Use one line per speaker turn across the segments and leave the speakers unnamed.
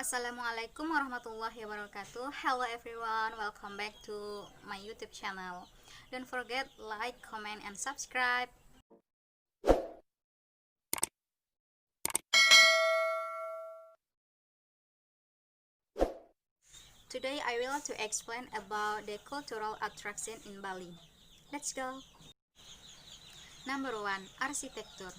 Assalamualaikum warahmatullahi wabarakatuh. Hello everyone, welcome back to my YouTube channel. Don't forget like, comment, and subscribe. Today I will to explain about the cultural attraction in Bali. Let's go. Number 1. Architecture.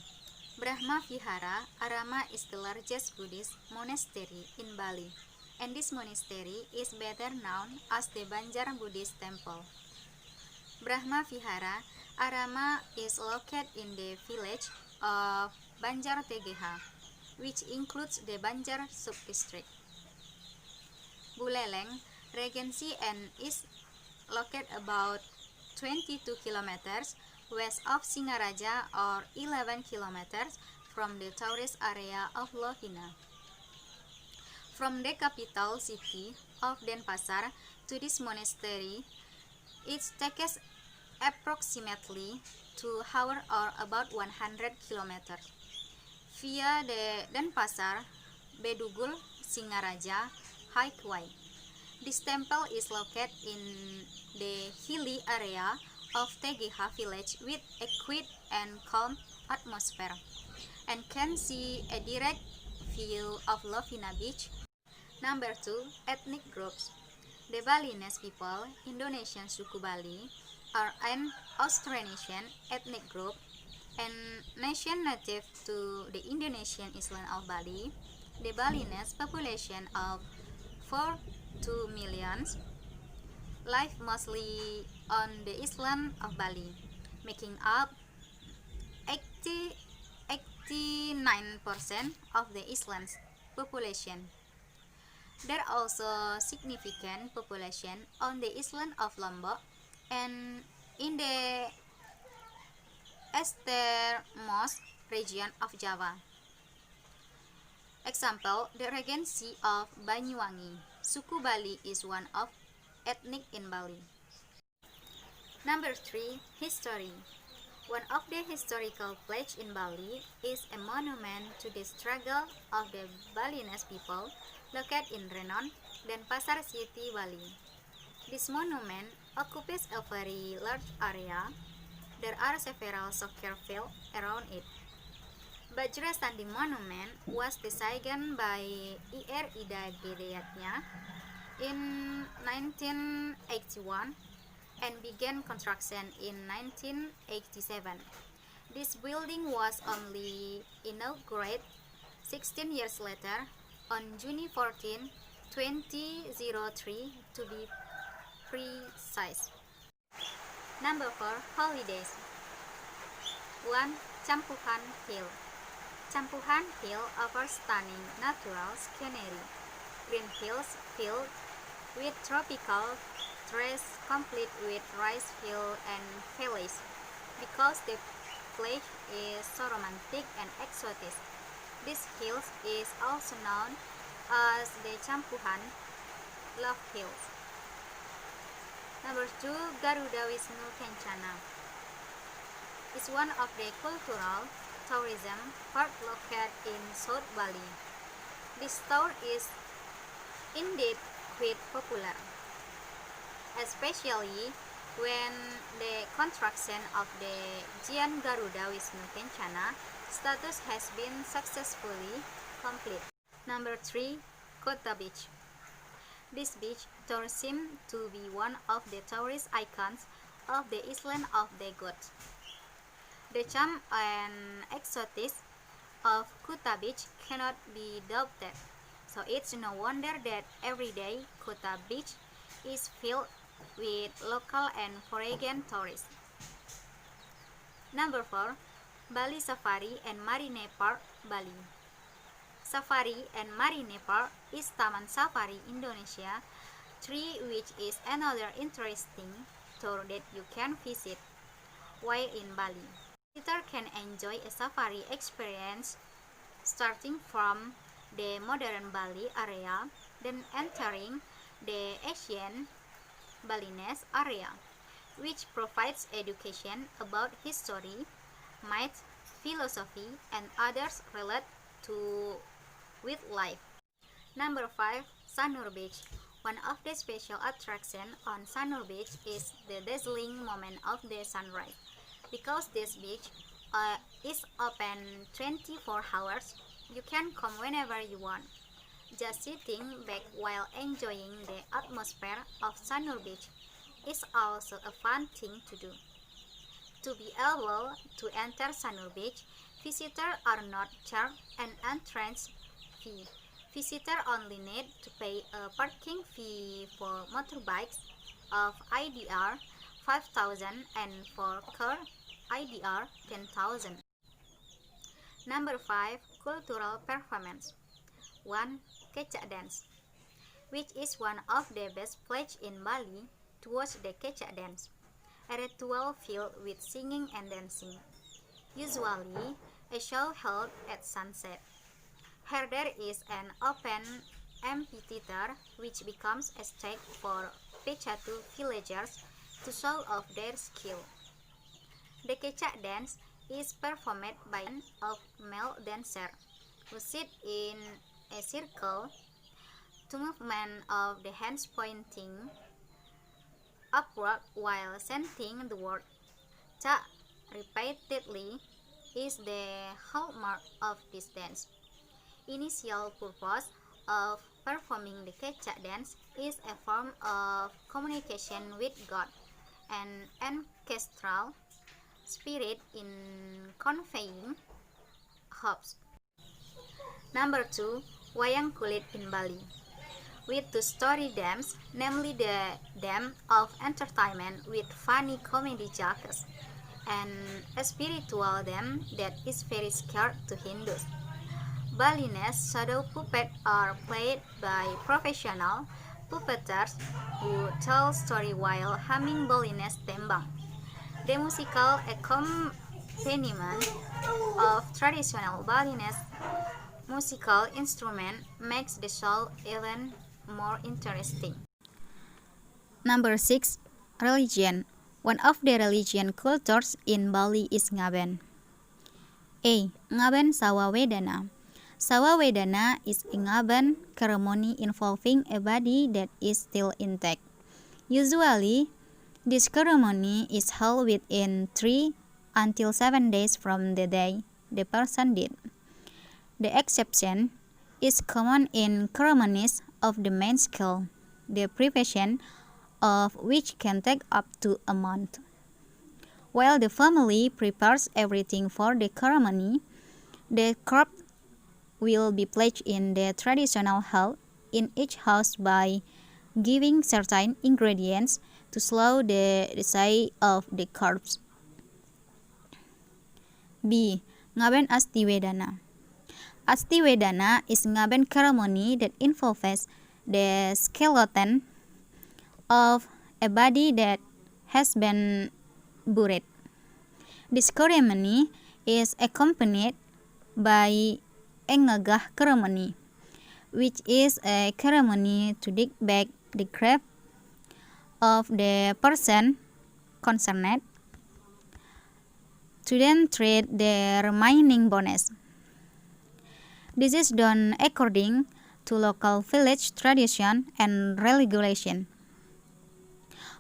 Brahma Vihara Arama is the largest Buddhist monastery in Bali, and this monastery is better known as the Banjar Buddhist Temple. Brahma Vihara Arama is located in the village of Banjar Tegeha, which includes the Banjar sub-district. Buleleng Regency and is located about 22 kilometers west of Singaraja or 11 kilometers from the tourist area of Lovina. From the capital city of Denpasar to this monastery, it takes approximately 2 hours or about 100 kilometers via the Denpasar, Bedugul, Singaraja Highway. This temple is located in the hilly area of Tegeha village with a quiet and calm atmosphere, and can see a direct view of Lovina Beach. Number 2. Ethnic groups. The Balinese people, Indonesian suku Bali, are an Austronesian ethnic group and nation native to the Indonesian island of Bali. The Balinese population of 4 to millions live mostly on the island of Bali, making up 89% of the island's population. There are also significant population on the island of Lombok and in the easternmost region of Java. Example, the Regency of Banyuwangi. Suku Bali is one of ethnic in Bali. Number 3. History. One of the historical places in Bali is a monument to the struggle of the Balinese people located in Renon, Denpasar City, Bali. This monument occupies a very large area. There are several soccer fields around it. Bajra Sandi Monument was designed by Ir Ida Gedeyatnya in 1981 and began construction in 1987. This building was only inaugurated 16 years later on June 14, 2003 to be precise. Number 4. Holidays. 1. Campuhan Hill. Campuhan Hill offers stunning natural scenery. Green hills filled with tropical trees complete with rice fields and valleys. Because the place is so romantic and exotic, this hills is also known as the Campuhan Love Hills. Number 2. Garuda Wisnu Kencana is one of the cultural tourism park located in South Bali. This tour is indeed quite popular, especially when the construction of the Giant Garuda Wisnu Kencana status has been successfully complete. Number 3. Kota Beach. This beach tour seems to be one of the tourist icons of the island of the gods. The charm and exoticism of Kuta Beach cannot be doubted, so it's no wonder that every day Kuta Beach is filled with local and foreign tourists. Number 4. Bali Safari and Marine Park, Bali. Safari and Marine Park is Taman Safari Indonesia 3, which is another interesting tour that you can visit while in Bali. Visitor can enjoy a safari experience starting from the modern Bali area, then entering the ancient Balinese area, which provides education about history, myth, philosophy, and others related to with life. Number 5. Sanur Beach. One of the special attractions on Sanur Beach is the dazzling moment of the sunrise. Because this beach is open 24 hours, you can come whenever you want. Just sitting back while enjoying the atmosphere of Sanur Beach is also a fun thing to do. To be able to enter Sanur Beach, visitors are not charged an entrance fee. Visitors only need to pay a parking fee for motorbikes of IDR 5,000 and for car IDR 10,000. Number 5. Cultural performance. 1. Kecak dance, which is one of the best places in Bali to watch the kecak dance, a ritual filled with singing and dancing. Usually, a show held at sunset. Here there is an open amphitheater which becomes a stage for Pechatu villagers to show off their skill. The kecak dance is performed by a band of male dancers who sit in a circle to movement of the hands pointing upward while chanting the word "cha" repeatedly is the hallmark of this dance. Initial purpose of performing the kecak dance is a form of communication with God and ancestral spirit in conveying hopes. Number 2. Wayang Kulit in Bali. With two-story dams, namely the dam of entertainment with funny comedy jokes, and a spiritual dam that is very scared to Hindus. Balinese shadow puppets are played by professional puppeteers who tell stories while humming Balinese tembang. The musical accompaniment of traditional Balinese musical instrument makes the show even more interesting. Number 6. Religion. One of the religion cultures in Bali is Ngaben. A. Ngaben Sawawedana. Sawawedana is a Ngaben ceremony involving a body that is still intact. Usually, this ceremony is held within 3 until 7 days from the day the person died. The exception is common in ceremonies of the main scale, the preparation of which can take up to a month. While the family prepares everything for the ceremony, the corpse will be placed in the traditional hall in each house by giving certain ingredients to slow the decay of the corpse. B. Ngaben Astiwedana. Astiwedana is Ngaben ceremony that involves the skeleton of a body that has been buried. This ceremony is accompanied by Engagah ceremony, which is a ceremony to dig back the grave of the person concerned, to then treat the remaining bones. This is done according to local village tradition and regulation.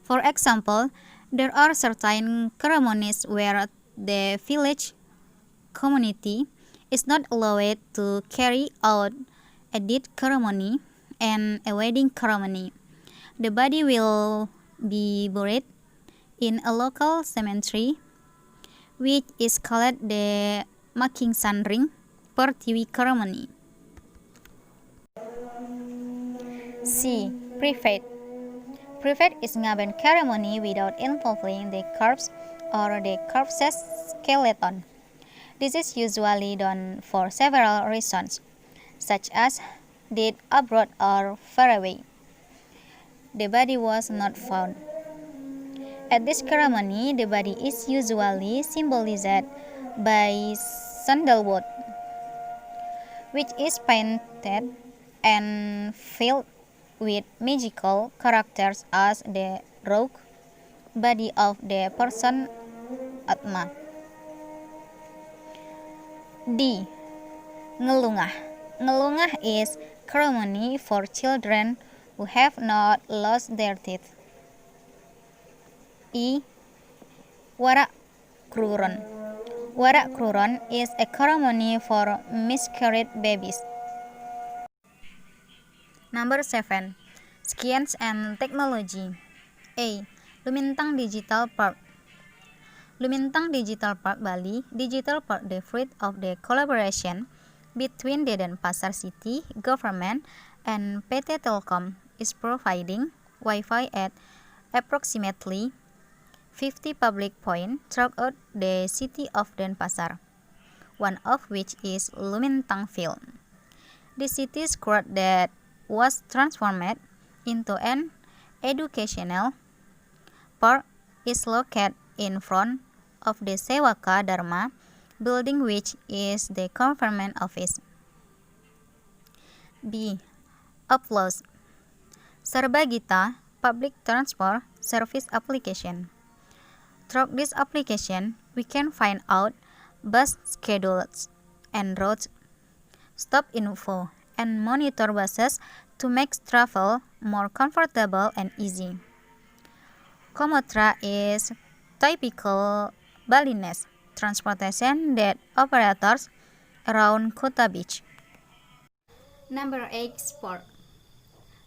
For example, there are certain ceremonies where the village community is not allowed to carry out a death ceremony and a wedding ceremony. The body will be buried in a local cemetery, which is called the Making Sandring Pertiwi ceremony. C. Private. Private is Ngaben ceremony without involving the corpse or the corpse's skeleton. This is usually done for several reasons, such as death abroad or far away. The body was not found. At this ceremony, the body is usually symbolized by sandalwood, which is painted and filled with magical characters as the rogue body of the person Atma. D. Ngelungah. Ngelungah is ceremony for children who have not lost their teeth. E. Warak Kruron. Warak Kruron is a ceremony for miscarried babies. Number 7. Science and Technology. A. Lumintang Digital Park. Lumintang Digital Park Bali, Digital Park, the fruit of the collaboration between the Denpasar City government and PT Telkom, is providing Wi-Fi at approximately 50 public points throughout the city of Denpasar, one of which is Lumintang Field. The city square that was transformed into an educational park is located in front of the Sewaka Dharma building, which is the government office. B. Uploads. Sarbagita Public Transport Service Application. Through this application, we can find out bus schedules and routes, stop info, and monitor buses to make travel more comfortable and easy. Komotra is typical Balinese transportation that operates around Kota Beach. Number 8. Sport.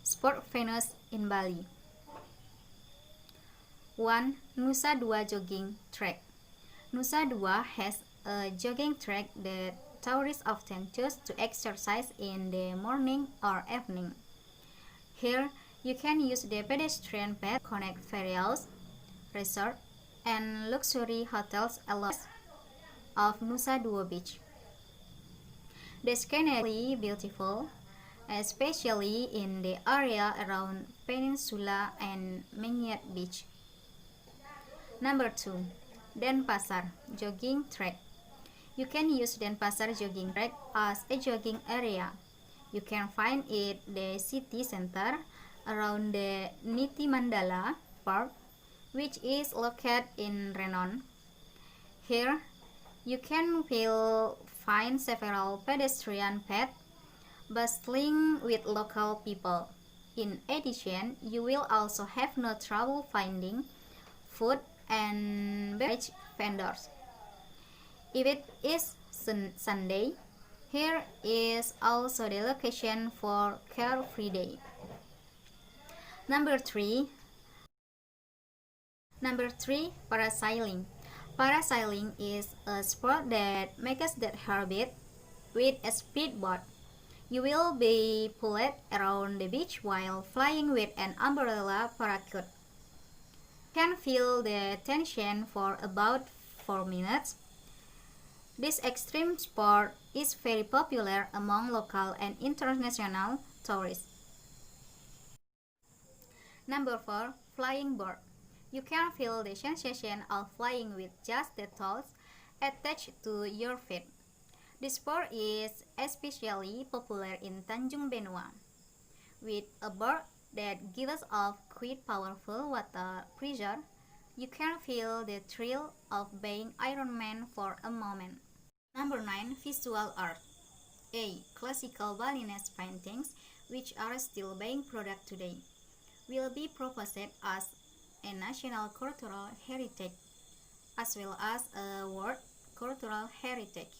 Sport venues in Bali. 1. Nusa Dua Jogging Track. Nusa Dua has a jogging track that tourists often choose to exercise in the morning or evening. Here, you can use the pedestrian path to connect various resorts and luxury hotels along of Nusa Dua Beach. The scenery is beautiful, especially in the area around Peninsula and Menyet Beach. Number 2. Denpasar Jogging Track. You can use Denpasar Jogging Track as a jogging area. You can find it the city center around the Niti Mandala Park, which is located in Renon. Here, you will find several pedestrian paths bustling with local people. In addition, you will also have no trouble finding food and beverage vendors. If it is Sunday, here is also the location for Carefree Day. Number 3. Parasailing. Parasailing is a sport that makes that habit with a speedboat. You will be pulled around the beach while flying with an umbrella parachute. You can feel the tension for about 4 minutes. This extreme sport is very popular among local and international tourists. Number 4. Flying board. You can feel the sensation of flying with just the toes attached to your feet. This sport is especially popular in Tanjung Benua. With a board that gives off quite powerful water pressure, you can feel the thrill of being Iron Man for a moment. Number 9. Visual art. A. Classical Balinese paintings, which are still being produced today, will be proposed as a national cultural heritage as well as a world cultural heritage.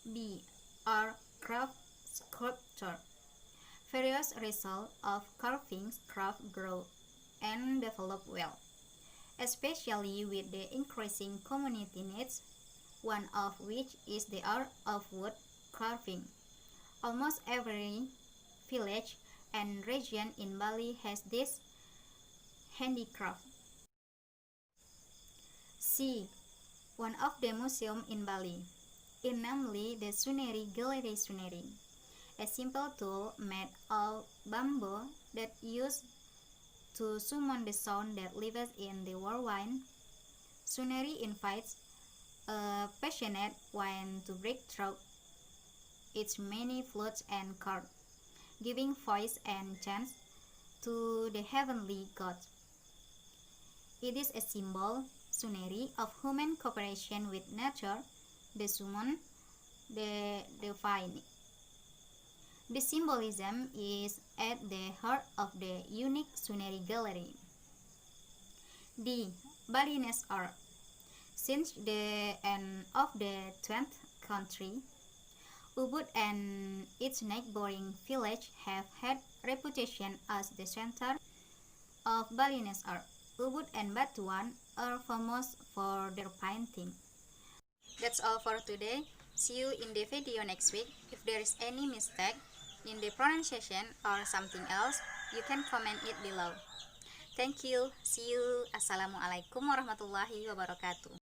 B. Art craft sculpture. Various results of carving craft grow and develop well, especially with the increasing community needs, one of which is the art of wood carving. Almost every village and region in Bali has this handicraft. C. One of the museums in Bali, namely the Suneri Gallery Suneri, a simple tool made of bamboo that used to summon the sound that lives in the whirlwind. Suneri invites a passionate wind to break through its many flutes and chords, giving voice and chant to the heavenly gods. It is a symbol, Suneri, of human cooperation with nature, the summon, the divine. The symbolism is at the heart of the unique scenery gallery. D. Balinese art. Since the end of the 20th century, Ubud and its neighboring village have had reputation as the center of Balinese art. Ubud and Batuan are famous for their painting. That's all for today. See you in the video next week. If there is any mistake in the pronunciation or something else, you can comment it below. Thank you. See you. Assalamualaikum warahmatullahi wabarakatuh.